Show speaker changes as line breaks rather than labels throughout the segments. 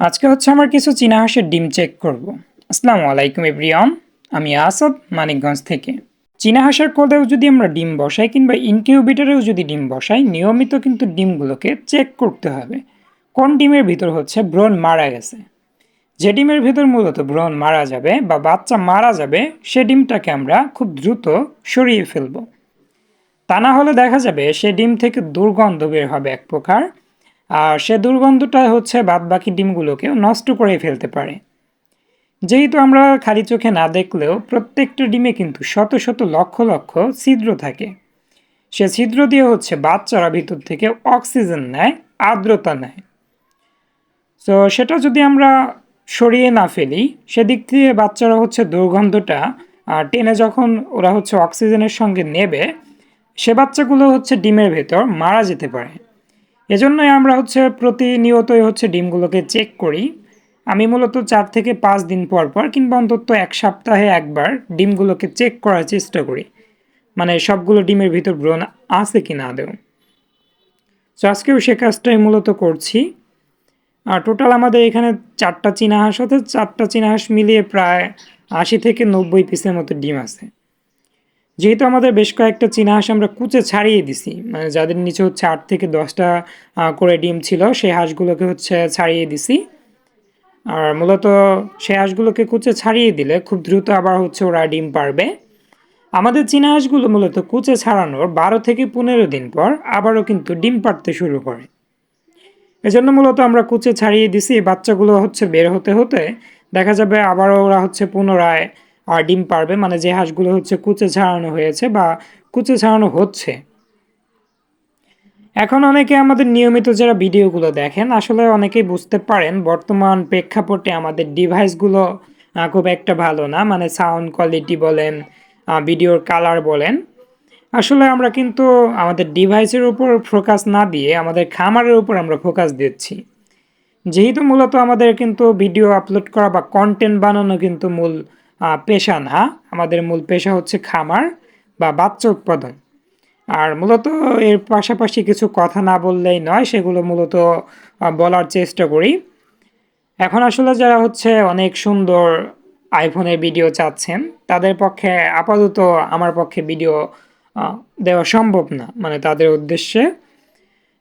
আজকে হচ্ছে আমার কিছু চীনা হাঁসের ডিম চেক করব। আসসালামু আলাইকুম এভরিওয়ান, আমি আসাদ মানিকগঞ্জ থেকে। চীনা হাঁসের কোলেও যদি আমরা ডিম বসাই কিংবা ইনকিউবেটরেও যদি ডিম বসাই, নিয়মিত কিন্তু ডিমগুলোকে চেক করতে হবে কোন ডিমের ভিতর হচ্ছে ভ্রূণ মারা গেছে। যে ডিমের ভিতর মূলত ভ্রূণ মারা যাবে বা বাচ্চা মারা যাবে, সে ডিমটাকে আমরা খুব দ্রুত সরিয়ে ফেলব। তা না হলে দেখা যাবে সে ডিম থেকে দুর্গন্ধ বের হবে এক প্রকার, আর সে দুর্গন্ধটা হচ্ছে বাদবাকি ডিমগুলোকেও নষ্ট করে ফেলতে পারে। যেহেতু আমরা খালি চোখে না দেখলেও প্রত্যেকটা ডিমে কিন্তু শত শত লক্ষ লক্ষ ছিদ্র থাকে। সে ছিদ্র দিয়ে হচ্ছে বাচ্চারা ভিতর থেকে অক্সিজেন নেয়, আর্দ্রতা নেয়। তো সেটা যদি আমরা সরিয়ে না ফেলি, সেদিক থেকে বাচ্চারা হচ্ছে দুর্গন্ধটা টেনে যখন ওরা হচ্ছে অক্সিজেনের সঙ্গে নেবে, সে বাচ্চাগুলো হচ্ছে ডিমের ভেতর মারা যেতে পারে। এজন্যই আমরা হচ্ছে প্রতিনিয়তই হচ্ছে ডিমগুলোকে চেক করি। আমি মূলত 4 থেকে 5 দিন পর পর কিংবা অন্তত 1 সপ্তাহে একবার ডিমগুলোকে চেক করার চেষ্টা করি, মানে সবগুলো ডিমের ভিতর ভ্রূণ আছে কি না আদৌ। তো আজকেও সে কাজটাই মূলত করছি। আর টোটাল আমাদের এখানে 4টা চীনা হাঁস আছে, 4টা চীনা হাঁস মিলিয়ে প্রায় 80 থেকে 90 পিসের মতো ডিম আছে। যেহেতু আমাদের বেশ কয়েকটা চীনা হাঁস আমরা কুচে ছাড়িয়ে দিছি, মানে যাদের নিচে হচ্ছে 8 থেকে 10টা করে ডিম ছিল, সেই হাঁসগুলোকে হচ্ছে ছাড়িয়ে দিছি। আর মূলত সেই হাঁসগুলোকে কুচে ছাড়িয়ে দিলে খুব দ্রুত আবার হচ্ছে ওরা ডিম পারবে। আমাদের চীনা হাঁসগুলো মূলত কুচে ছাড়ানোর 12 থেকে 15 দিন পর আবারও কিন্তু ডিম পাড়তে শুরু করে। এজন্য মূলত আমরা কুচে ছাড়িয়ে দিছি। বাচ্চাগুলো হচ্ছে বের হতে হতে দেখা যাবে আবারও ওরা হচ্ছে পুনরায় ডিম পারবে, মানে যে হাঁসগুলো হচ্ছে কুচে ছাড়ানো হয়েছে বা কুচে ছাড়ানো হচ্ছে। এখন অনেকে আমাদের নিয়মিত যারা ভিডিওগুলো দেখেন, আসলে অনেকেই বুঝতে পারেন বর্তমান প্রেক্ষাপটে আমাদের ডিভাইসগুলো খুব একটা ভালো না, মানে সাউন্ড কোয়ালিটি বলেন, ভিডিওর কালার বলেন। আসলে আমরা কিন্তু আমাদের ডিভাইসের উপর ফোকাস না দিয়ে আমাদের খামারের উপর আমরা ফোকাস দিচ্ছি। যেহেতু মূলত আমাদের কিন্তু ভিডিও আপলোড করা বা কন্টেন্ট বানানো কিন্তু মূল পেশা না, আমাদের মূল পেশা হচ্ছে খামার বা বাচ্চা উৎপাদন। আর মূলত এর পাশাপাশি কিছু কথা না বললেই নয়, সেগুলো মূলত বলার চেষ্টা করি। এখন আসলে যারা হচ্ছে অনেক সুন্দর আইফোনের ভিডিও চাচ্ছেন, তাদের পক্ষে আপাতত আমার পক্ষে ভিডিও দেওয়া সম্ভব না, মানে তাদের উদ্দেশ্যে।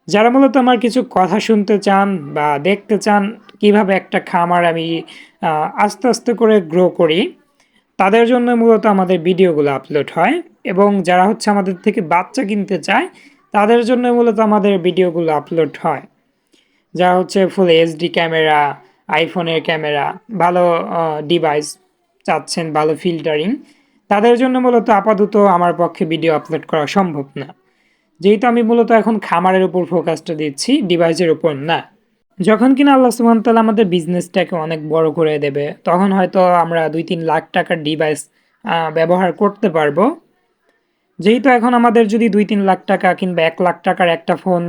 যারা মূলত আমার কিছু কথা শুনতে চান বা দেখতে চান কিভাবে একটা খামার আমি আস্তে আস্তে করে গ্রো করি, তাদের জন্য মূলত আমাদের ভিডিওগুলো আপলোড হয়। এবং যারা হচ্ছে আমাদের থেকে বাচ্চা কিনতে চায়, তাদের জন্য মূলত আমাদের ভিডিওগুলো আপলোড হয়। যা হচ্ছে ফুল এইচডি ক্যামেরা, আইফোনের ক্যামেরা, ভালো ডিভাইস চাচ্ছেন, ভালো ফিল্টারিং, তাদের জন্য মূলত আপাতত আমার পক্ষে ভিডিও আপলোড করা সম্ভব না। যেহেতু আমি মূলত এখন খামারের উপর ফোকাসটা দিচ্ছি, ডিভাইসের উপর না। যখন কিনা আল্লাহ সুবহানাহু ওয়া তাআলা আমাদের বিজনেসটাকে অনেক বড় করে দেবে, তখন হয়তো আমরা 2-3 লাখ টাকার ডিভাইস ব্যবহার করতে পারবো। যেহেতু এখন আমাদের যদি 2-3 লাখ টাকা কিংবা 1 লাখ টাকার একটা ফোন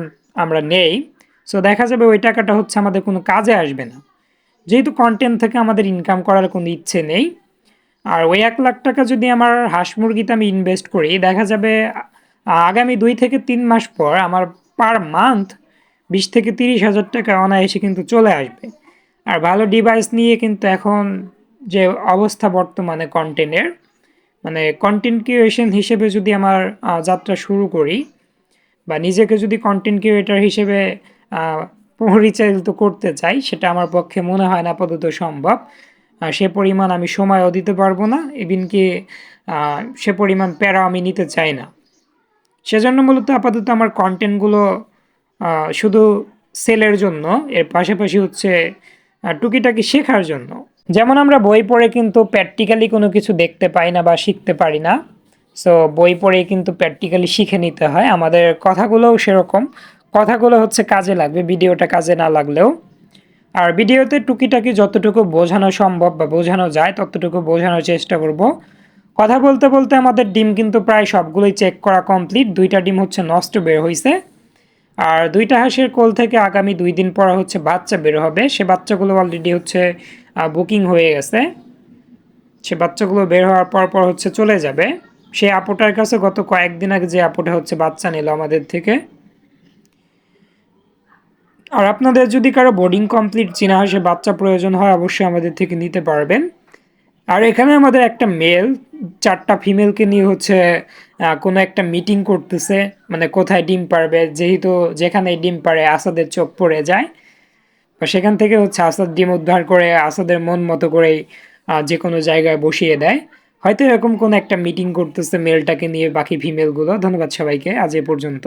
আমরা নেই, সো দেখা যাবে ওই টাকাটা হচ্ছে আমাদের কোনো কাজে আসবে না। যেহেতু কন্টেন্ট থেকে আমাদের ইনকাম করার কোনো ইচ্ছে নেই। আর ওই 1 লাখ টাকা যদি আমার হাঁস মুরগিতে আমি ইনভেস্ট করি, দেখা যাবে আগামী 2 থেকে 3 মাস পর আমার পার মান্থ 20 থেকে 30 হাজার টাকা অনায়াসে কিন্তু চলে আসবে। আর ভালো ডিভাইস নিয়ে কিন্তু এখন যে অবস্থা বর্তমানে কন্টেন্টের, মানে কন্টেন্ট ক্রিয়েশন হিসেবে যদি আমার যাত্রা শুরু করি বা নিজেকে যদি কন্টেন্ট ক্রিয়েটর হিসেবে আহ, পরিচালিত করতে চাই, সেটা আমার পক্ষে মনে হয় না আপাতত সম্ভব। সে পরিমাণ আমি সময়ও দিতে পারবো না, ইভিন কি সে পরিমাণ প্যারা আমি নিতে চাই না। সেজন্য মূলত আপাতত আমার কন্টেন্টগুলো শুধু সেলের জন্য, এর পাশাপাশি হচ্ছে টুকিটাকি শেখার জন্য। যেমন আমরা বই পড়ে কিন্তু প্র্যাকটিক্যালি কোনো কিছু দেখতে পাই না বা শিখতে পারি না। সো বই পড়েই কিন্তু প্র্যাকটিক্যালি শিখে নিতে হয়। আমাদের কথাগুলোও সেরকম, কথাগুলো হচ্ছে কাজে লাগবে, ভিডিওটা কাজে না লাগলেও। আর ভিডিওতে টুকিটাকি যতটুকু বোঝানো সম্ভব বা বোঝানো যায় ততটুকু বোঝানোর চেষ্টা করব। কথা বলতে বলতে আমাদের ডিম কিন্তু প্রায় সবগুলোই চেক করা কমপ্লিট। 2টা ডিম হচ্ছে নষ্ট বের হয়েছে। আর 2টা হাঁসের কোল থেকে আগামী 2 দিন পর হচ্ছে বাচ্চা বের হবে। সে বাচ্চাগুলো অলরেডি হচ্ছে বুকিং হয়ে গেছে। সে বাচ্চাগুলো বের হওয়ার পর পর হচ্ছে চলে যাবে। সেই আপুটার কাছে গত কয়েকদিন আগে যে আপুটা হচ্ছে বাচ্চা নিল আমাদের থেকে, আর আপনাদের যদি কারো বোর্ডিং কমপ্লিট চীনা হাঁসে বাচ্চা প্রয়োজন হয় অবশ্যই আমাদের থেকে নিতে পারবেন। আর এখানে আমাদের একটা মেল 4টা ফিমেলকে নিয়ে হচ্ছে কোনো একটা মিটিং করতেছে, মানে কোথায় ডিম পারবে, যেহেতু যেখানে ডিম পারে আসাদের চোখ পড়ে যায়। বা সেখান থেকে হচ্ছে আসাদ ডিম উদ্ধার করে আসাদের মন মতো করেই যে কোনো জায়গায় বসিয়ে দেয়। হয়তো এরকম কোনো একটা মিটিং করতেছে মেলটাকে নিয়ে বাকি ফিমেলগুলো। ধন্যবাদ সবাইকে, আজ এ পর্যন্ত।